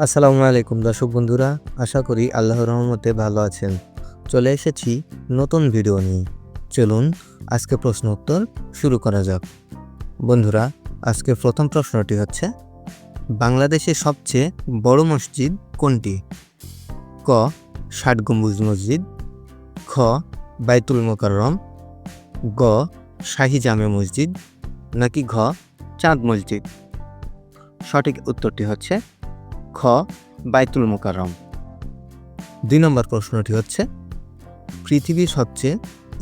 আসসালামু আলাইকুম দর্শক বন্ধুরা, আশা করি আল্লাহর রহমতে ভালো আছেন। চলে এসেছি নতুন ভিডিও নিয়ে। চলুন আজকে প্রশ্ন উত্তর শুরু করা যাক। বন্ধুরা, আজকে প্রথম প্রশ্নটি হচ্ছে, বাংলাদেশের সবচেয়ে বড় মসজিদ কোনটি? ক. ষাট গম্বুজ মসজিদ, খ. বাইতুল মোকাররম, গ. শাহী জামে মসজিদ, নাকি ঘ. চাঁদ মসজিদ? সঠিক উত্তরটি হচ্ছে খ. বাইতুল মোকাররম। ২ নম্বর প্রশ্নটি হচ্ছে, পৃথিবীর সবচেয়ে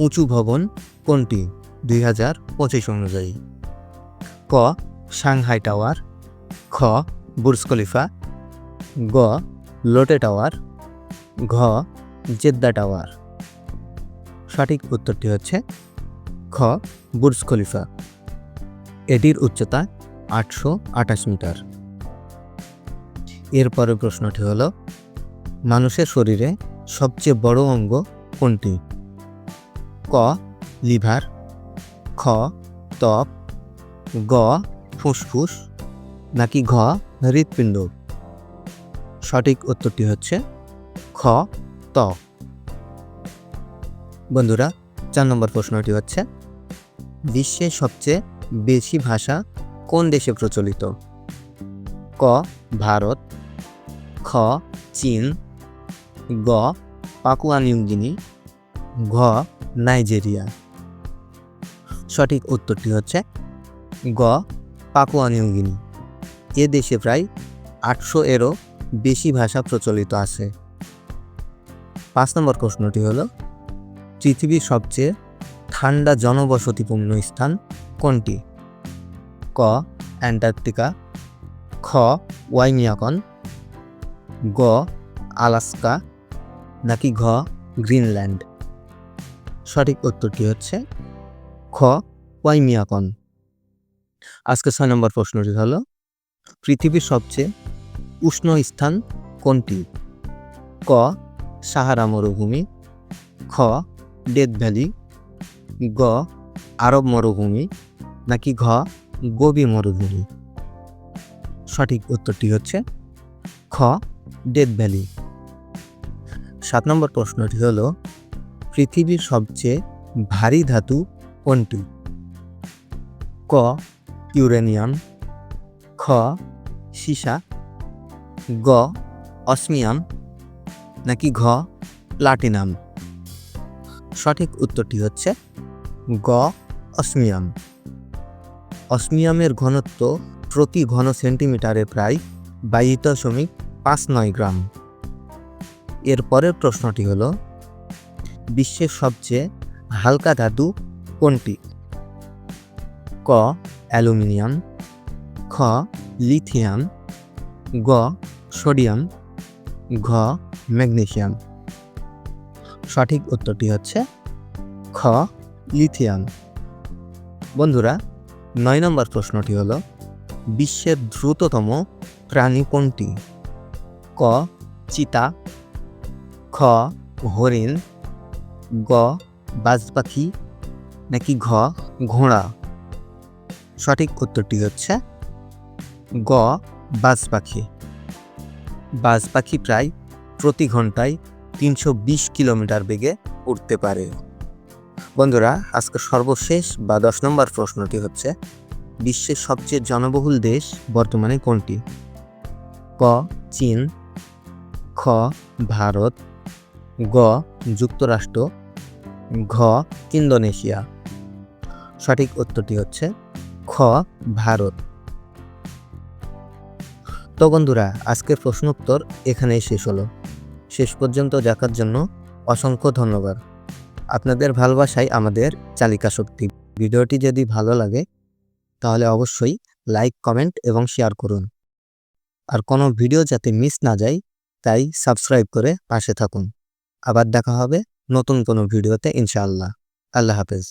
উঁচু ভবন কোনটি ২০২৫ অনুযায়ী? ক. সাংহাই টাওয়ার, খ. বুর্জ খলিফা, গ. লোটে টাওয়ার, ঘ. Jeddah tower? সঠিক উত্তরটি হচ্ছে খ. Burj Khalifa. এটির উচ্চতা ৮২৮ মিটার। এরপরের প্রশ্নটি হল, মানুষের শরীরে সবচেয়ে বড় অঙ্গ কোনটি? ক. লিভার, খ. ত্বক, গ. ফুসফুস, নাকি ঘ. হৃৎপিণ্ড? সঠিক উত্তরটি হচ্ছে খ. ত্বক। বন্ধুরা, ৪ নম্বর প্রশ্নটি হচ্ছে, বিশ্বের সবচেয়ে বেশি ভাষা কোন দেশে প্রচলিত? ক. ভারত, খ. চীন, গ. পাপুয়া নিউ গিনি, ঘ. নাইজেরিয়া? সঠিক উত্তরটি হচ্ছে গ. Papua New Guinea. এ দেশে প্রায় ৮০০-এরও বেশি ভাষা প্রচলিত আছে। ৫ নম্বর প্রশ্নটি হল, পৃথিবীর সবচেয়ে ঠান্ডা জনবসতিপূর্ণ স্থান কোনটি? ক. অ্যান্টার্কটিকা, খ. ওয়াইমিয়াকন, গ. আলাস্কা, নাকি ঘ. গ্রিনল্যান্ড? সঠিক উত্তরটি হচ্ছে খ. ওয়াইমিয়াকন। আজকে ৬ নম্বর প্রশ্নটি হল, পৃথিবীর সবচেয়ে উষ্ণ স্থান কোনটি? ক. সাহারা মরুভূমি, খ. ডেথ ভ্যালি, গ. আরব মরুভূমি, নাকি ঘ. গোবি মরুভূমি? সঠিক উত্তরটি হচ্ছে খ. Death valley. ৭ নম্বর প্রশ্নটি হল, পৃথিবীর সবচেয়ে ভারী ধাতু কোনটি? ক. ইউরেনিয়াম, খ. সীসা, গ. অসমিয়াম, নাকি ঘ. প্লাটিনাম? সঠিক উত্তরটি হচ্ছে গ. অসমিয়াম। অসমিয়ামের ঘনত্ব প্রতি ঘন সেন্টিমিটারে প্রায় 22.59 গ্রাম। এর পরের প্রশ্নটি হল, বিশ্বের সবচেয়ে হালকা ধাতু কোনটি? ক. অ্যালুমিনিয়াম, খ. লিথিয়াম, গ. সোডিয়াম, ঘ. ম্যাগনেসিয়াম? সঠিক উত্তরটি হচ্ছে খ. লিথিয়াম। বন্ধুরা, ৯ নম্বর প্রশ্নটি হল, বিশ্বের দ্রুততম প্রাণী কোনটি? ক. চিতা, খ. হরিণ, গ. বাজপাখি, নাকি ঘ. ঘোড়া? সঠিক উত্তরটি হচ্ছে গ. বাজপাখি। বাজপাখি প্রায় প্রতি ঘন্টায় ৩২০ কিলোমিটার বেগে উড়তে পারে। বন্ধুরা, আজকে সর্বশেষ বা ১০ নম্বর প্রশ্নটি হচ্ছে, বিশ্বের সবচেয়ে জনবহুল দেশ বর্তমানে কোনটি? ক. চীন, খ. ভারত, গ. যুক্তরাষ্ট্র, ঘ. ইন্দোনেশিয়া? সঠিক উত্তরটি হচ্ছে খ. ভারত। তো বন্ধুরা, আজকের প্রশ্ন উত্তর এখানেই শেষ হলো। শেষ পর্যন্ত দেখার জন্য অসংখ্য ধন্যবাদ। আপনাদের ভালোবাসাই আমাদের চালিকা শক্তি। ভিডিওটি যদি ভালো লাগে তাহলে অবশ্যই লাইক, কমেন্ট এবং শেয়ার করুন। আর কোনো ভিডিও যাতে মিস না যায় তাই সাবস্ক্রাইব করে পাশে থাকুন। আবার দেখা হবে নতুন কোনো ভিডিওতে ইনশাআল্লাহ। আল্লাহ হাফেজ।